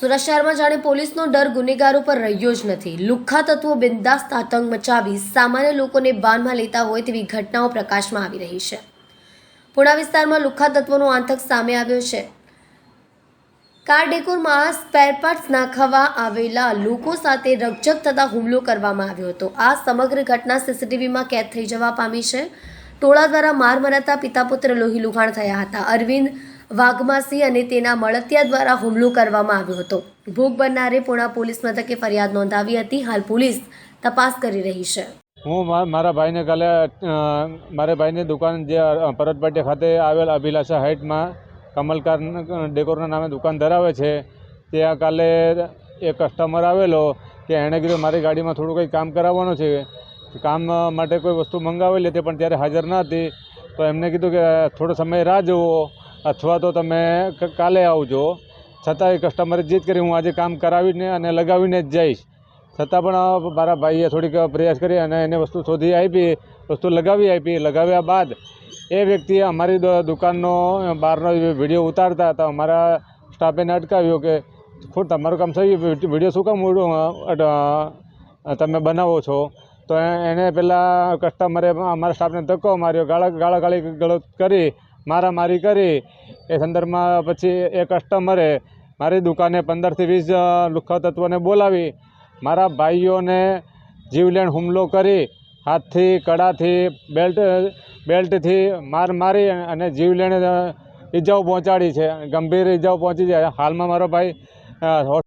સુરત શહેરમાં જાણે પોલીસનો ડર ગુનેગારો પર રહ્યો જ નથી। લુખ્ખા તત્વો બિંદાસ્ત આતંક મચાવી સામાન્ય લોકોને બાનમાં લેતા હોય તેવી ઘટનાઓ પ્રકાશમાં આવી રહી છે। પુણા વિસ્તારમાં લુખ્ખા તત્વોનો આતંક સામે આવ્યો છે। કાર ડેકોરમાં સ્પેરપાર્ટ્સ નાખવા આવેલા લોકો સાથે રકઝક થતા હુમલો કરવામાં આવ્યો હતો। આ સમગ્ર ઘટના સીસીટીવીમાં કેદ થઈ જવા પામી છે। ટોળા દ્વારા માર મરાતા પિતા પુત્ર લોહી લુહાણ થયા હતા। અરવિંદ વાઘમાસી અને તેના મળતિયા દ્વારા હુમલો કરવામાં આવ્યો હતો। ભોગ બનનારે પુણા પોલીસ મથકે ફરિયાદ નોંધાવી હતી। હાલ પોલીસ તપાસ કરી રહી છે। હું મારા ભાઈને કાલે મારા ભાઈની દુકાન જે પરતપાટી ખાતે આવેલ અભિલાષા હાઇટમાં કમલકાર ડેકોરના નામે દુકાન ધરાવે છે। ત્યાં કાલે એક કસ્ટમર આવેલો કે એણે કીધું મારી ગાડીમાં થોડું કંઈ કામ કરાવવાનું છે, કામ માટે કોઈ વસ્તુ મંગાવેલી હતી પણ ત્યારે હાજર ન હતી। તો એમને કીધું કે થોડો સમય રાહ જુઓ અથવા તો તમે કાલે આવજો। છતાં એ કસ્ટમરે જીદ કરી હું આજે કામ કરાવીને અને લગાવીને જ જઈશ। છતાં પણ મારા ભાઈએ થોડીક પ્રયાસ કરી અને એને વસ્તુ શોધી આપી, વસ્તુ લગાવી આપી। લગાવ્યા બાદ એ વ્યક્તિએ અમારી દુકાનનો બહારનો વિડીયો ઉતારતા હતા। અમારા સ્ટાફે એને અટકાવ્યો કે ખુદ તમારું કામ થઈ ગયું, વિડીયો શું કામ તમે બનાવો છો? તો એને પહેલાં કસ્ટમરે અમારા સ્ટાફને ધક્કો માર્યો, ગાળાગાળી ગળોત કરી, મારામારી કરી। એ સંદર્ભમાં પછી એ કસ્ટમરે મારી દુકાને 15થી 20 લુખ્ખા તત્વોને બોલાવી મારા ભાઈઓને જીવલેણ હુમલો કરી, હાથથી, કડાથી, બેલ્ટથી માર મારી અને જીવલેણ ઈજાઓ પહોંચાડી છે। ગંભીર ઈજાઓ પહોંચી છે। હાલમાં મારો ભાઈ